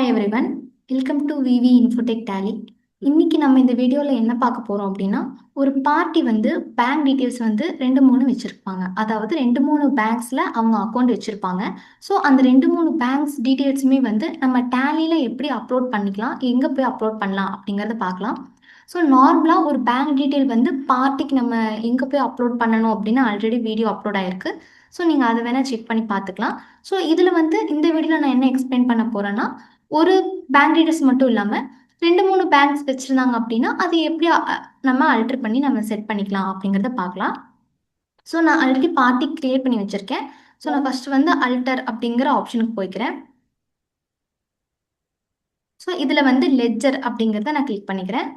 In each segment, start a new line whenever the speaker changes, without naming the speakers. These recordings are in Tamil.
Hi everyone, welcome to VV Infotech Tally. இன்னைக்கு நம்ம இந்த வீடியோவில் என்ன பார்க்க போகிறோம் அப்படின்னா, ஒரு பார்ட்டி வந்து பேங்க் டீட்டெயில்ஸ் வந்து ரெண்டு மூணு வச்சுருப்பாங்க. அதாவது ரெண்டு மூணு பேங்க்ஸில் அவங்க அக்கௌண்ட் வச்சுருப்பாங்க. ஸோ அந்த ரெண்டு மூணு பேங்க்ஸ் டீட்டெயில்ஸுமே வந்து நம்ம டேலியில் எப்படி அப்லோட் பண்ணிக்கலாம், எங்கே போய் அப்லோட் பண்ணலாம் அப்படிங்கிறத பார்க்கலாம். ஸோ நார்மலாக ஒரு பேங்க் டீட்டெயில் வந்து பார்ட்டிக்கு நம்ம எங்கே போய் அப்லோட் பண்ணணும் அப்படின்னு ஆல்ரெடி வீடியோ அப்லோட் ஆயிருக்கு. ஸோ நீங்கள் அதை வேணால் செக் பண்ணி பார்த்துக்கலாம். ஸோ இதில் வந்து இந்த வீடியோவில் நான் என்ன எக்ஸ்பிளைன் பண்ண போகிறேன்னா, ஒரு பேங்க் டீட்டெயில்ஸ் மட்டும் இல்லாமல் ரெண்டு மூணு பேங்க்ஸ் வச்சுருந்தாங்க அப்படின்னா அது எப்படி நம்ம அல்டர் பண்ணி நம்ம செட் பண்ணிக்கலாம் அப்படிங்கிறத பார்க்கலாம். ஸோ நான் ஆல்ரெடி பார்ட்டி கிரியேட் பண்ணி வச்சுருக்கேன். ஸோ நான் ஃபஸ்ட்டு வந்து அல்டர் அப்படிங்கிற ஆப்ஷனுக்கு போய்க்கிறேன். ஸோ இதில் வந்து லெட்ஜர் அப்படிங்கிறத நான் கிளிக் பண்ணிக்கிறேன்.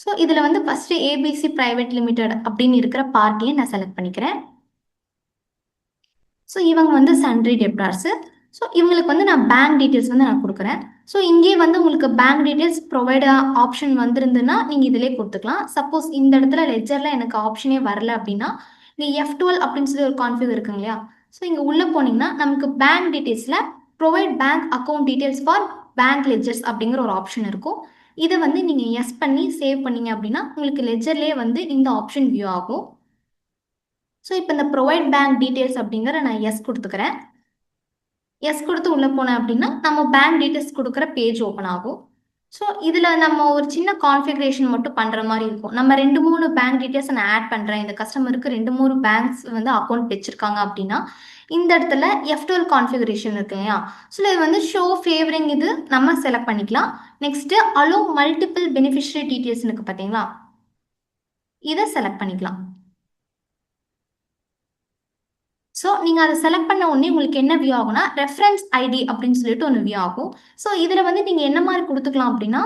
ஸோ இதில் வந்து ஃபஸ்ட்டு ஏபிசி பிரைவேட் லிமிடெட் அப்படின்னு இருக்கிற பார்ட்டியை நான் செலக்ட் பண்ணிக்கிறேன். ஸோ இவங்க வந்து சன்ட்ரி டெப்டார்ஸு. ஸோ இவங்களுக்கு வந்து நான் பேங்க் டீட்டெயில்ஸ் வந்து நான் கொடுக்குறேன். ஸோ இங்கேயே வந்து உங்களுக்கு பேங்க் டீட்டெயில்ஸ் ப்ரொவைட் ஆப்ஷன் வந்திருந்துன்னா நீங்கள் இதிலே கொடுத்துக்கலாம். சப்போஸ் இந்த இடத்துல லெட்ஜரில் எனக்கு ஆப்ஷனே வரல அப்படின்னா இங்கே F12 அப்படின்னு சொல்லி ஒரு கான்ஃபிகர் இருக்குங்க இல்லையா? ஸோ இங்கே உள்ளே போனீங்கன்னா நமக்கு பேங்க் டீட்டெயில்ஸில் provide bank account details for bank ledgers அப்படிங்கிற ஒரு ஆப்ஷன் இருக்கும். இதை வந்து நீங்கள் எஸ் பண்ணி சேவ் பண்ணீங்க அப்படின்னா உங்களுக்கு லெட்ஜர்லேயே வந்து இந்த ஆப்ஷன் வியூ ஆகும். ஸோ இப்போ இந்த ப்ரொவைட் பேங்க் டீட்டெயில்ஸ் அப்படிங்கிற நான் எஸ் கொடுத்துக்கிறேன். எஸ் கொடுத்து உள்ளே போனேன் அப்படின்னா நம்ம பேங்க் டீட்டெயில்ஸ் கொடுக்குற பேஜ் ஓப்பன் ஆகும். ஸோ இதில் நம்ம ஒரு சின்ன கான்ஃபிகரேஷன் மட்டும் பண்ணுற மாதிரி இருக்கும். நம்ம ரெண்டு மூணு பேங்க் டீட்டெயில்ஸ் நான் ஆட் பண்ணுறேன். இந்த கஸ்டமருக்கு ரெண்டு மூணு பேங்க்ஸ் வந்து அக்கௌண்ட் வச்சுருக்காங்க அப்படின்னா இந்த இடத்துல F12 கான்ஃபிகரேஷன் இருக்கு இல்லையா? ஸோ இது வந்து ஷோ ஃபேவரிங் இது நம்ம செலக்ட் பண்ணிக்கலாம். Next allow multiple beneficiary details இருக்கு பார்த்தீங்களா? இதை செலக்ட் பண்ணிக்கலாம். ஸோ நீங்கள் அதை செலக்ட் பண்ண உடனே உங்களுக்கு என்ன வியூ ஆகும்னா ரெஃபரன்ஸ் ஐடி அப்படின்னு சொல்லிட்டு ஒன்று வியூ ஆகும். ஸோ இதில் வந்து நீங்கள் என்ன மாதிரி கொடுத்துக்கலாம் அப்படின்னா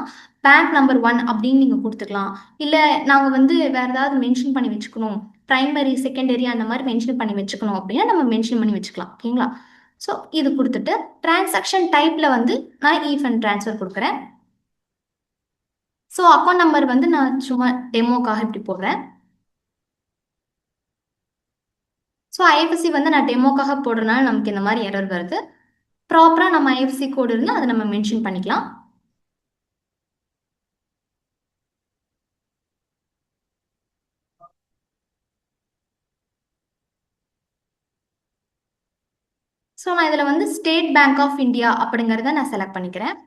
பேங்க் நம்பர் 1 அப்படின்னு நீங்கள் கொடுத்துக்கலாம். இல்லை நாங்கள் வந்து வேறு ஏதாவது மென்ஷன் பண்ணி வச்சுக்கணும், ப்ரைமரி செகண்டரி அந்த மாதிரி மென்ஷன் பண்ணி வச்சுக்கணும் அப்படின்னா நம்ம மென்ஷன் பண்ணி வச்சுக்கலாம். ஓகேங்களா? ஸோ இது கொடுத்துட்டு டிரான்சாக்ஷன் டைப்பில் வந்து நான் ஃபண்ட் ட்ரான்ஸ்ஃபர் கொடுக்குறேன். ஸோ அக்கௌண்ட் நம்பர் வந்து நான் சும்மா டெமோக்காக இப்படி போடுறேன். ஸோ ஐஎஃப்எஸ்சி வந்து நான் டெமோக்காக போடுறதுனால நமக்கு இந்த மாதிரி எரர் வருது. ப்ராப்பராக நம்ம ஐஎஃப்எஸ்சி கோடு இருந்தால் அதை நம்ம மென்ஷன் பண்ணிக்கலாம். ஸோ நான் இதில் வந்து ஸ்டேட் பேங்க் ஆஃப் இந்தியா அப்படிங்கிறத நான் செலக்ட் பண்ணிக்கிறேன்.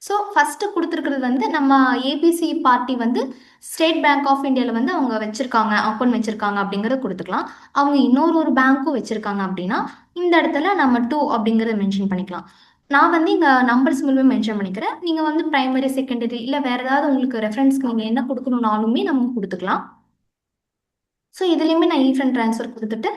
ஸோ ஃபஸ்ட்டு கொடுத்துருக்கிறது வந்து நம்ம ஏபிசி பார்ட்டி வந்து ஸ்டேட் பேங்க் ஆஃப் இந்தியாவில் வந்து அவங்க வச்சுருக்காங்க, அக்கௌண்ட் வச்சுருக்காங்க அப்படிங்கிறத கொடுத்துக்கலாம். அவங்க இன்னொரு பேங்க்கும் வச்சுருக்காங்க அப்படின்னா இந்த இடத்துல நம்ம 2 அப்படிங்கிறத மென்ஷன் பண்ணிக்கலாம். நான் வந்து இங்கே நம்பர்ஸ் மூலமே மென்ஷன் பண்ணிக்கிறேன். நீங்கள் வந்து ப்ரைமரி செகண்டரி இல்லை வேறு ஏதாவது உங்களுக்கு ரெஃபரன்ஸ்க்கு நீங்கள் என்ன கொடுக்கணுன்னாலுமே நம்ம கொடுத்துக்கலாம். ஸோ இதுலேயுமே நான் ஃபண்ட் ட்ரான்ஸ்ஃபர் கொடுத்துட்டு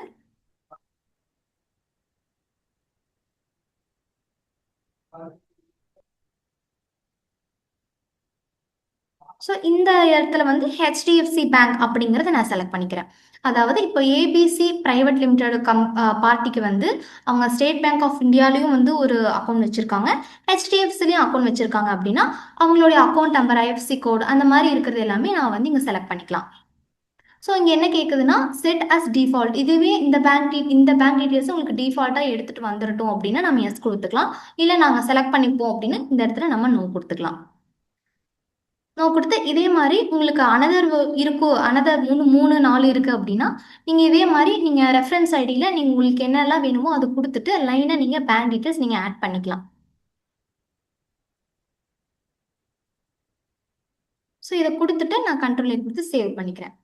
ஸோ இந்த இடத்துல வந்து ஹெச்டிஎஃப்சி பேங்க் அப்படிங்கிறத நான் செலக்ட் பண்ணிக்கிறேன். அதாவது இப்போ ஏபிசி பிரைவேட் லிமிடெட் பார்ட்டிக்கு வந்து அவங்க ஸ்டேட் பேங்க் ஆஃப் இந்தியாலையும் வந்து ஒரு அக்கௌண்ட் வச்சுருக்காங்க, ஹெச்டிஎஃப்சிலையும் அக்கௌண்ட் வச்சுருக்காங்க அப்படின்னா அவங்களுடைய அக்கௌண்ட் நம்பர் ஐஎஃப்சி கோடு அந்த மாதிரி இருக்கிறது எல்லாமே நான் வந்து இங்கே செலக்ட் பண்ணிக்கலாம். ஸோ இங்கே என்ன கேட்குதுன்னா செட் அஸ் டிஃபால்ட். இதுவே இந்த பேங்க் டீட்டெயில்ஸ் உங்களுக்கு டிஃபால்ட்டாக எடுத்துகிட்டு வந்துடட்டும் அப்படின்னா நம்ம எஸ் கொடுத்துக்கலாம். இல்லை நாங்கள் செலக்ட் பண்ணிப்போம் அப்படின்னு இந்த இடத்துல நம்ம நோ கொடுத்துக்கலாம். நான் கொடுத்து இதே மாதிரி உங்களுக்கு அனதர் இருக்கும், அனதர் 3 4 இருக்குது அப்படின்னா நீங்கள் இதே மாதிரி நீங்கள் ரெஃபரன்ஸ் ஐடியில் நீங்கள் உங்களுக்கு என்னெல்லாம் வேணுமோ அது கொடுத்துட்டு லைனாக நீங்கள் பேங்க் டீட்டெயில்ஸ் நீங்கள் ஆட் பண்ணிக்கலாம். ஸோ இதை கொடுத்துட்டு நான் கண்ட்ரோல் கொடுத்து சேவ் பண்ணிக்கிறேன்.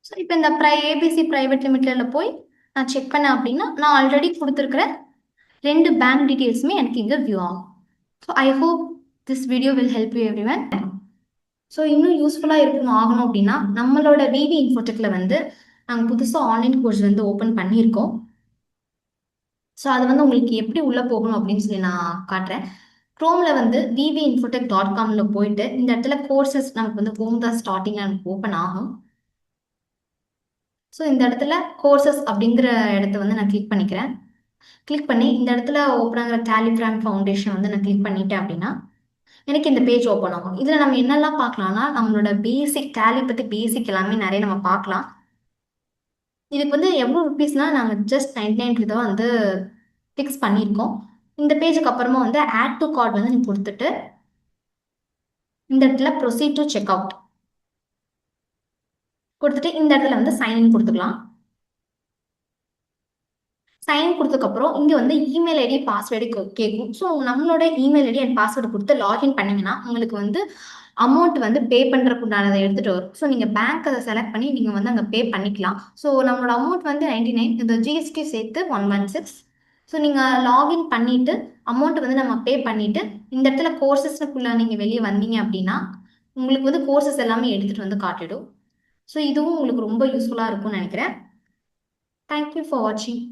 ஸோ இப்போ இந்த ஏபிசி பிரைவேட் லிமிடெடில் போய் நான் செக் பண்ணேன் அப்படின்னா நான் ஆல்ரெடி கொடுத்துருக்குற ரெண்டு பேங்க் டீட்டெயில்ஸுமே எனக்கு இங்கே வியூ ஆகும். So I hope this video will help you everyone. So இன்னும் யூஸ்ஃபுல்லாக இருக்கணும் ஆகணும் அப்படின்னா நம்மளோட விவி இன்ஃபோடெக்கில் வந்து நாங்கள் புதுசாக ஆன்லைன் கோர்ஸ் வந்து ஓப்பன் பண்ணியிருக்கோம். ஸோ அது வந்து உங்களுக்கு எப்படி உள்ளே போகணும் அப்படின்னு சொல்லி நான் காட்டுறேன். க்ரோமில் வந்து vivinfotech.com போயிட்டு இந்த இடத்துல கோர்சஸ் நமக்கு வந்து ஹோம் தான் ஸ்டார்டிங்கில் நமக்கு ஓப்பன் ஆகும். ஸோ இந்த இடத்துல கோர்சஸ் அப்படிங்கிற இடத்த வந்து நான் கிளிக் பண்ணிக்கிறேன். கிளிக் பண்ணி இந்த இடத்துல ஓப்பன் ஆகிற டேலிகிராம் ஃபவுண்டேஷன் வந்து நான் கிளிக் பண்ணிட்டேன் அப்படின்னா எனக்கு இந்த பேஜ் ஓப்பன் ஆகும். இதில் நம்ம என்னெல்லாம் பார்க்கலாம்னா நம்மளோட பேசிக் டேலி பற்றி பேசிக் எல்லாமே நிறைய நம்ம பார்க்கலாம். இதுக்கு வந்து எவ்வளோ ருபீஸ்னா நாங்கள் ஜஸ்ட் 99 தான் வந்து ஃபிக்ஸ் பண்ணியிருக்கோம். இந்த பேஜுக்கு அப்புறமா வந்து ஆட் டு கார்ட் வந்து நீங்கள் கொடுத்துட்டு இந்த இடத்துல ப்ரொசீட் டு செக் அவுட் கொடுத்துட்டு இந்த இடத்துல வந்து சைன் கொடுத்துக்கலாம். சைன் கொடுத்ததுக்கப்புறம் இங்கே வந்து இமெயில் ஐடி பாஸ்வேர்டு கேட்கும். ஸோ நம்மளோட இமெயில் ஐடி அண்ட் பாஸ்வேர்டு கொடுத்து லாகின் பண்ணிங்கன்னா உங்களுக்கு வந்து அமௌண்ட் வந்து பே பண்ணுறதுக்கு உண்டானதை எடுத்துகிட்டு வரும். ஸோ நீங்கள் பேங்க் அதை செலக்ட் பண்ணி நீங்கள் வந்து அங்கே பே பண்ணிக்கலாம். ஸோ நம்மளோட அமௌண்ட் வந்து 99, இந்த ஜிஎஸ்டி சேர்த்து 116. ஸோ நீங்கள் லாகின் பண்ணிவிட்டு அமௌண்ட் வந்து நம்ம பே பண்ணிவிட்டு இந்த இடத்துல கோர்சஸ்க்குள்ளே நீங்கள் வெளியே வந்தீங்க அப்படின்னா உங்களுக்கு வந்து கோர்சஸ் எல்லாமே எடுத்துகிட்டு வந்து காட்டிடும். ஸோ இதுவும் உங்களுக்கு ரொம்ப யூஸ்ஃபுல்லாக இருக்கும்னு நினைக்கிறேன். தேங்க்யூ ஃபார் வாட்சிங்.